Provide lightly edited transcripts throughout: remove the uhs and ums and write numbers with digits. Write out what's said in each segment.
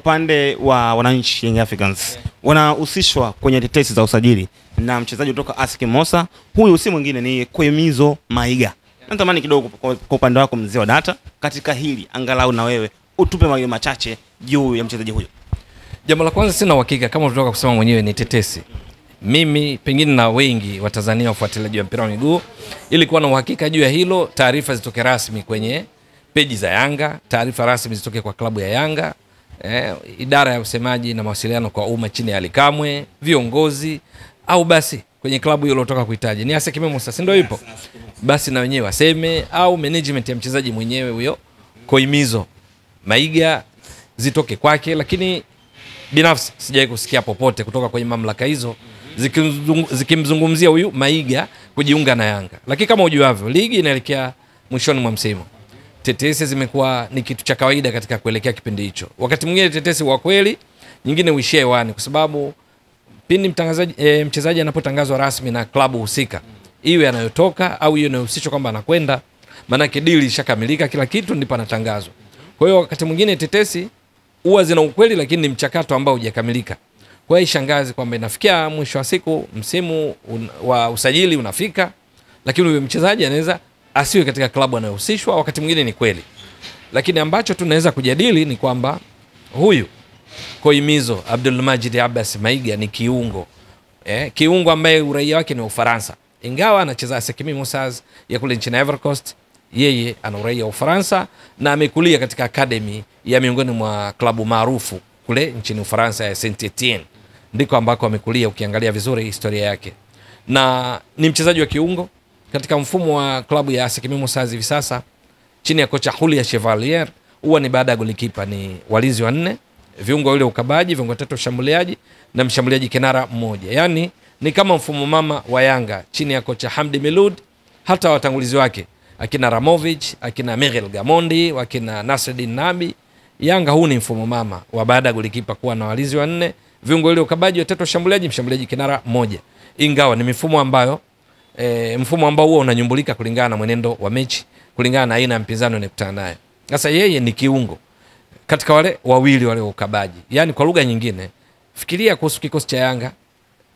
upande wa wananchi Young Africans wanahusishwa kwenye tetesi za usajili na mchezaji kutoka ASEC Mimosas. Huyu si mwingine ni Koimizo Maiga. Natamani kidogo kwa upande wako mzee wa data katika hili, angalau na wewe utupe maneno machache juu ya mchezaji huyo. Jambo la kwanza, sina uhakika kama unataka kusema mwenyewe ni tetesi. Mimi pengine na wengi wa Tanzania wafuatiliaji wa mpira wa miguu, ili kuwa na uhakika juu ya hilo, taarifa zitoke rasmi kwenye peji za Yanga, taarifa rasmi zitoke kwa klabu ya Yanga, idara ya usemaji na mawasiliano kwa umma chini ya Alikamwe, viongozi, au basi kwenye klabu hiyo kutoka kuhitaji ni ASEC Mimosas, ndio ipo basi na wenyewe waseme, au management ya mchezaji mwenyewe huyo Koimizo Maiga zitoke kwake. Lakini binafsi sijawahi kusikia popote kutoka kwenye mamlaka hizo zikimzungumzia huyu Maiga kujiunga na Yanga. Lakini kama ujuavyo, ligi inaelekea mwishoni mwa msimu. Tetesi zimekuwa ni kitu cha kawaida katika kuelekea kipindi hicho. Wakati mwingine tetesi wa kweli, nyingine uishie hewani, kwa sababu pindi mchezaji anapotangazwa rasmi na klabu husika, iwe anayotoka au hiyo inayohusishwa kwamba anakwenda, maana deal ishakamilika kila kitu, ndipo anatangazwa. Kwa hiyo wakati mwingine tetesi huwa zina ukweli, lakini ni mchakato ambao hujakamilika. Kwa hiyo ishangazi kwamba inafikia mwisho wa siku msimu wa usajili unafika, lakini huyo mchezaji anaweza asiwe katika klabu anayohusishwa. Wakati mwingine ni kweli, lakini ambacho tunaweza kujadili ni kwamba huyu Koimizo Abdulmajid Abbas Maiga ni kiungo, kiungo ambaye uraia wake ni Ufaransa, ingawa anacheza ASEC Mimosas ya kule nchini Ivory Coast. Yeye ana uraia wa Ufaransa na amekulia katika academy ya miongoni mwa klabu maarufu kule nchini Ufaransa ya Saint-Etienne, ndiko ambako amekulia ukiangalia vizuri historia yake. Na ni mchezaji wa kiungo katika mfumo wa klabu ya ASEC Mimosas hivi sasa chini ya kocha Julia Chevalier. Huwa ni baada ya golikipa ni walinzi wanne, viungo wale ukabaji, viungo tatu shambuliaji na mshambuliaji kinara mmoja. Yani ni kama mfumo mama wa Yanga chini ya kocha Hamdi Melud, hata watangulizi wake akina Ramovic, akina Miguel Gamondi, akina Nasreddin Nabi. Yanga huu ni mfumo mama wa baada ya golikipa kuwa na walinzi wanne, viungo wale ukabaji watatu washambuliaji, mshambuliaji kinara mmoja. Ingawa ni mifumo ambayo mfumo ambao huwa unanyumbulika kulingana na mwenendo wa mechi, kulingana na aina ya mpinzani unayekutana naye. Sasa yeye ni kiungo katika wale wawili wale ukabaji. Yani kwa lugha nyingine, fikiria kuhusu kikosi cha Yanga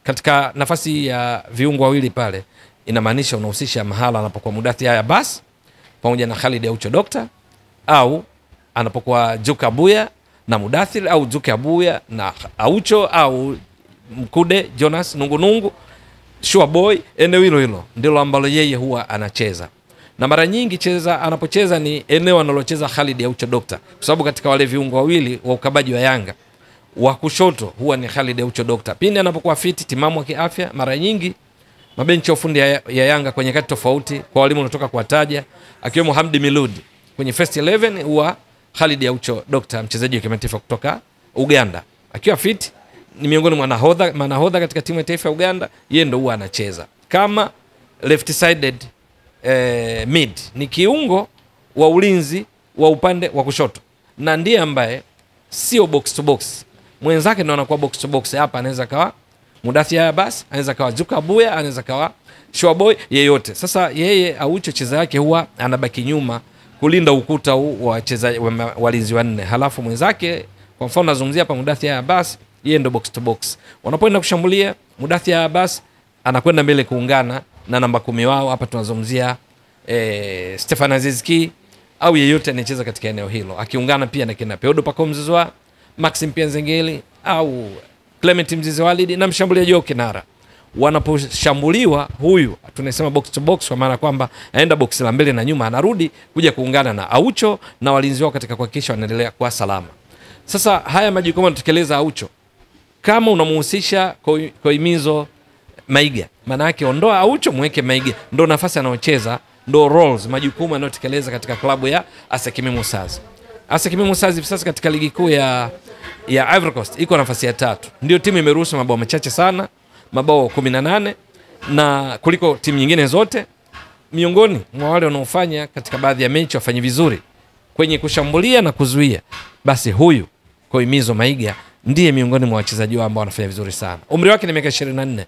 katika nafasi ya viungo wawili pale, inamaanisha unahusisha mahala anapokuwa Mudathir Abbas pamoja na Khalid Aucho Doctor, au anapokuwa Djuke Abuya na Mudathir, au Djuke Abuya na Aucho, au Mkude Jonas Nungunungu, Sure Boy. Eneo hilo ndilo ambalo yeye huwa anacheza, na mara nyingi anapocheza ni eneo analocheza Khalid Aucho Doctor, kwa sababu katika wale viungo wawili wa ukabaji wa Yanga wa kushoto huwa ni Khalid Aucho Doctor. Pindi anapokuwa fiti timamu wa kiafya, mara nyingi mabenchi ya ufundi ya Yanga kwenye kati tofauti kwa walimu wanatoka kuwataja, akiwemo Hamdi Melud kwenye first 11 huwa Khalid Aucho Doctor, mchezaji wa kimataifa kutoka Uganda. Akiwa fit ni miongoni mwa manahodha katika timu ya taifa ya Uganda, yeye ndo huwa anacheza kama left sided mid, ni kiungo wa ulinzi wa upande wa kushoto, na ndiye ambaye sio box to box. Mwenzake ndo anakuwa box to box. Hapa anaweza kawa Mudathir Abbas, anaweza kawa Djuke Abuya, anaweza kawa Sure Boy, yeyote. Sasa yeye Aucho cheza yake huwa anabaki nyuma kulinda ukuta huu wa wachezaji walinzi wanne, halafu mwenzake, kwa mfano nazungumzia hapa Mudathir Abbas, yeye ndo box to box. Wanapoenda kushambulia, Mudathir Abbas anakwenda mbele kuungana na namba 10 wao. Hapa tunazungumzia Stefan Aziz Ki au yeyote anayecheza katika eneo hilo, akiungana pia na kina Peodo Pacome Zouzoua, Maxime Pienzengeli au Clement Mzize Walidi na mshambuliaji wao kinara. Wanaposhambuliwa, huyu tunasema box to box, kwa maana kwamba aenda box la mbele na nyuma, anarudi kuja kuungana na Aucho na walinzi wao katika kuhakikisha wanaendelea kwa salama. Sasa haya majukumu anatekeleza Aucho. Kama unamhusisha Koimizo Maiga, maana yake ondoa Aucho mweke Maiga, ndo nafasi anayocheza, ndo roles, majukumu anayotekeleza katika klabu ya ASEC Mimosas. ASEC Mimosas hivi sasa katika ligi kuu ya Ivory Coast iko nafasi ya 3. Ndio timu imeruhusu mabao machache sana, mabao 18, na kuliko timu nyingine zote. Miongoni mwa wale wanaofanya katika baadhi ya mechi wafanye vizuri kwenye kushambulia na kuzuia, basi huyu Koimizo Maiga ndiye miongoni mwa wachezaji wao ambao wanafanya vizuri sana. Umri wake ni miaka 24.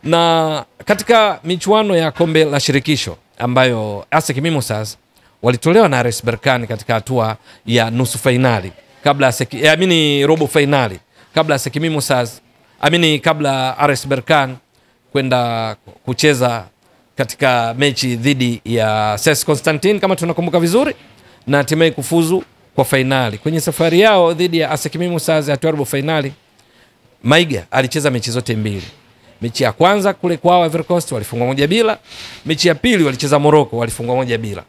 Na katika michuano ya kombe la shirikisho ambayo ASEC Mimosas walitolewa na RS Berkane katika hatua ya nusu finali kabla robo finali kabla ya Sekimi Musas, kabla RS Berkane kwenda kucheza katika mechi dhidi ya CS Constantine kama tunakumbuka vizuri, na hatimaye kufuzu kwa finali. Kwenye safari yao dhidi ya Sekimi Musas ya robo finali, Maiga alicheza mechi zote mbili. Mechi ya kwanza kule kwao Ivory Coast walifungwa 1-0. Mechi ya pili walicheza Morocco walifungwa 1-0.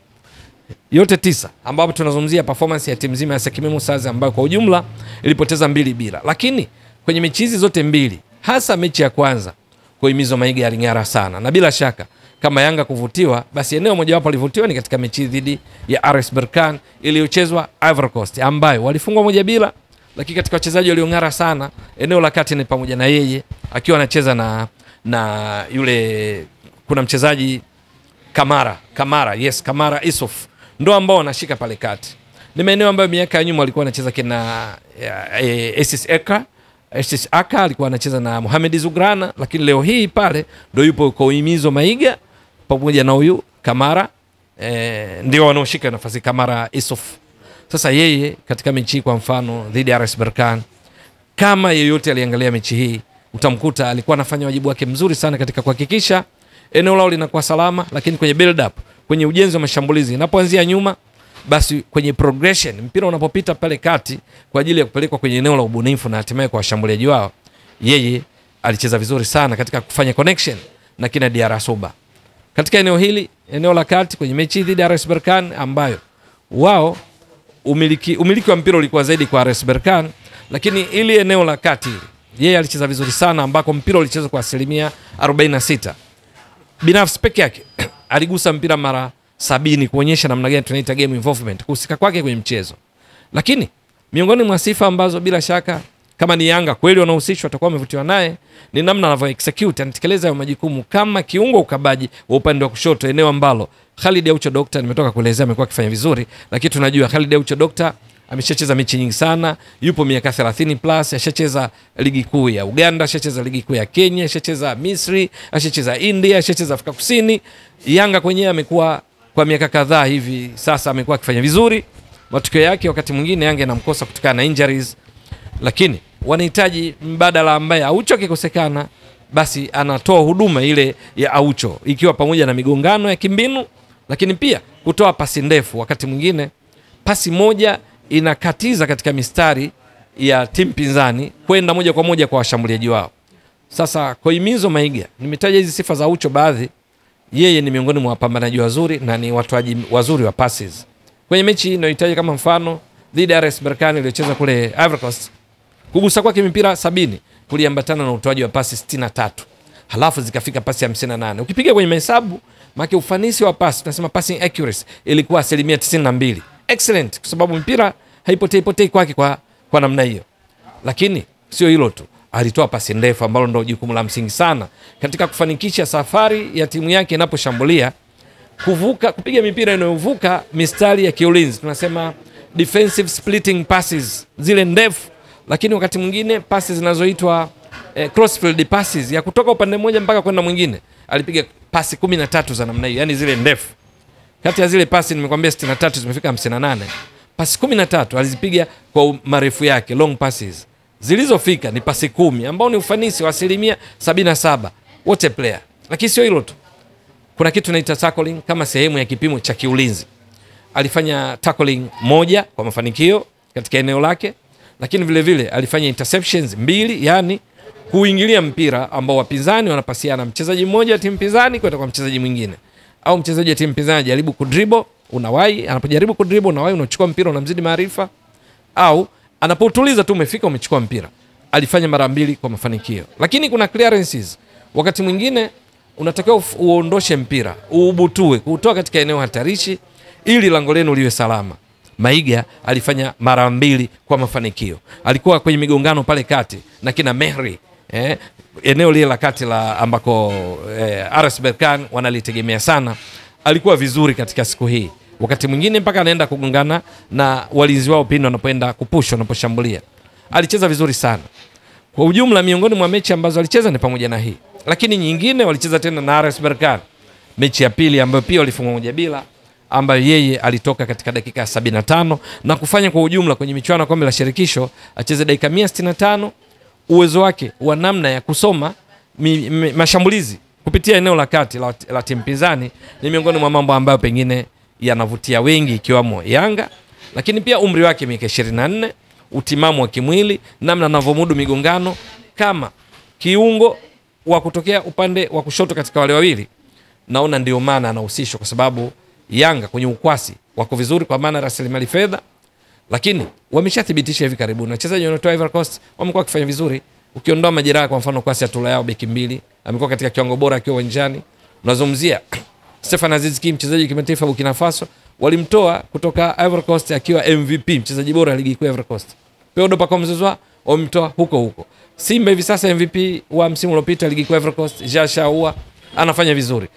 Yote 9 ambapo tunazungumzia performance ya timu nzima ya Sekimi Musas ambayo kwa ujumla ilipoteza 2-0. Lakini kwenye mechi hizi zote mbili, hasa mechi ya kwanza, Koimizo Maiga aling'ara sana. Na bila shaka kama Yanga kuvutiwa, basi eneo moja wapo alivutiwa ni katika mechi dhidi ya RS Berkane iliyochezwa Ivory Coast ambayo walifungwa 1-0. Lakini katika wachezaji waliong'ara sana eneo la kati ni pamoja na yeye akiwa anacheza na yule, kuna mchezaji Kamara Issouf, ndo ambao wanashika pale kati. Ni maeneo ambayo miaka ya nyuma alikuwa anacheza kina Esis Aka alikuwa anacheza na Mohamed Zugrana, lakini leo hii pale ndo yupo Koimizo Maiga pamoja na huyu Kamara, ndio wanaoshika nafasi Kamara Issouf. Sasa yeye katika mechi kwa mfano dhidi ya RS Berkane, kama yeyote aliangalia mechi hii utamkuta alikuwa anafanya wajibu wake mzuri sana katika kuhakikisha eneo lao linakuwa salama, lakini kwenye build up, kwenye ujenzi wa mashambulizi inapoanzia nyuma, basi kwenye progression mpira unapopita pale kati kwa ajili ya kupelekwa kwenye eneo la ubunifu na hatimaye kwa washambuliaji wao, yeye alicheza vizuri sana katika kufanya connection na kina Diarra Soba. Katika eneo hili, eneo la kati kwenye mechi dhidi ya RS Berkane ambayo wao umiliki wa mpira ulikuwa zaidi kwa RS Berkane, lakini ili eneo la kati yeye alicheza vizuri sana ambako mpira ulichezwa kwa 46%. Binafsi peke yake aligusa mpira mara 70 kuonyesha namna gani tunaita game involvement, kuhusika kwake kwenye mchezo. Lakini miongoni mwa sifa ambazo bila shaka kama ni Yanga kweli wanahusishwa watakuwa wamevutiwa naye ni namna anavyo execute, anatekeleza hayo majukumu kama kiungo ukabaji wa upande wa kushoto, eneo ambalo Khalid Aucho Doctor nimetoka kuelezea amekuwa akifanya vizuri. Lakini tunajua Khalid Aucho Doctor ameshacheza mechi nyingi sana, yupo miaka 30 plus, ashacheza ligi kuu ya Uganda, ashacheza ligi kuu ya Kenya, ashacheza Misri, ashacheza India, ashacheza Afrika Kusini. Yanga kwenyewe amekuwa kwa miaka kadhaa hivi sasa amekuwa akifanya vizuri. Matokeo yake wakati mwingine Yanga inamkosa kutokana na injuries, lakini wanahitaji mbadala ambaye Aucho akikosekana basi anatoa huduma ile ya Aucho, ikiwa pamoja na migongano ya kimbinu, lakini pia kutoa pasi ndefu. Wakati mwingine pasi moja inakatiza katika mistari ya timu pinzani kwenda moja kwa moja kwa washambuliaji wao. Sasa Koimizo Maiga, nimetaja hizi sifa za Aucho baadhi, yeye ni miongoni mwa wapambanaji wazuri na ni watoaji wazuri wa passes. Kwenye mechi inayohitaji kama mfano dhidi ya RS Berkane iliyocheza kule Ivory Coast, kugusa kwake mipira 70 kuliambatana na utoaji wa pasi 63, halafu zikafika pasi 58. Ukipiga kwenye mahesabu, maana ufanisi wa pasi, tunasema passing accuracy, ilikuwa 92%. Excellent, kwa sababu mpira haipotei kwake kwa namna hiyo. Lakini sio hilo tu, alitoa pasi ndefu ambalo ndio jukumu la msingi sana katika kufanikisha safari ya timu yake inaposhambulia, kupiga mipira inayovuka mistari ya kiulinzi, tunasema defensive splitting passes, zile ndefu. Lakini wakati mwingine passes zinazoitwa crossfield passes, ya kutoka upande mmoja mpaka kwenda mwingine, alipiga pasi 13 za namna hiyo, yani zile ndefu. Kati ya zile pasi nimekwambia 63 zimefika 58, pasi 13 alizipiga kwa marefu yake, long passes. Zilizofika ni pasi 10 ambao ni ufanisi wa 77%, wote player. Lakini sio hilo tu, kuna kitu naita tackling kama sehemu ya kipimo cha kiulinzi. Alifanya tackling 1 kwa mafanikio katika eneo lake, lakini vile vile alifanya interceptions 2, yani kuingilia mpira ambao wapinzani wanapasiana, mchezaji mmoja wa timu pinzani kwenda kwa mchezaji mwingine, au mchezaji wa timu pinzani jaribu kudribble, unawahi, anapojaribu kudribble unawahi, unachukua mpira, unamzidi maarifa, au anapotuliza tu umefika umechukua mpira. Alifanya mara 2 kwa mafanikio. Lakini kuna clearances, wakati mwingine unatakiwa uondoshe mpira, uubutue, kutoka katika eneo hatarishi ili lango lenu liwe salama. Maiga alifanya mara 2 kwa mafanikio. Alikuwa kwenye migongano pale kati na kina Mehri, eneo lile la kati la ambako RS Berkane wanalitegemea sana. Alikuwa vizuri katika siku hii, wakati mwingine mpaka anaenda kugongana na walinzi wao pindi wanapoenda kupush, wanaposhambulia. Alicheza vizuri sana. Kwa ujumla miongoni mwa mechi ambazo alicheza ni pamoja na hii. Lakini nyingine walicheza tena na RS Berkane, mechi ya pili ambayo pia walifungwa 1-0. ambayo yeye alitoka katika dakika 75 na kufanya kwa ujumla kwenye michuano ya kombe la shirikisho acheze dakika 165. Uwezo wake wa namna ya kusoma mashambulizi kupitia eneo la kati la timu pinzani ni miongoni mwa mambo ambayo pengine yanavutia wengi ikiwamo Yanga, lakini pia umri wake miaka 24, utimamu wa kimwili, namna anavyomudu migongano kama kiungo wa kutokea upande wa kushoto katika wale wawili. Naona ndio maana anahusishwa, kwa sababu Yanga kwenye ukwasi wako vizuri kwa maana rasilimali fedha, lakini wameshathibitisha hivi karibuni wachezaji wanaotoa Ivory Coast wamekuwa wakifanya vizuri. Ukiondoa majeraha, kwa mfano Kwasi Atula yao beki mbili amekuwa katika kiwango bora akiwa uwanjani. Unazungumzia Stefan Aziz Ki, mchezaji wa kimataifa Burkina Faso, walimtoa kutoka Ivory Coast akiwa MVP, mchezaji bora ligi kuu ya Ivory Coast. Pedro Pacome wamemtoa huko. Simba hivi sasa MVP wa msimu uliopita ligi kuu ya Ivory Coast, Jean Ahoua anafanya vizuri.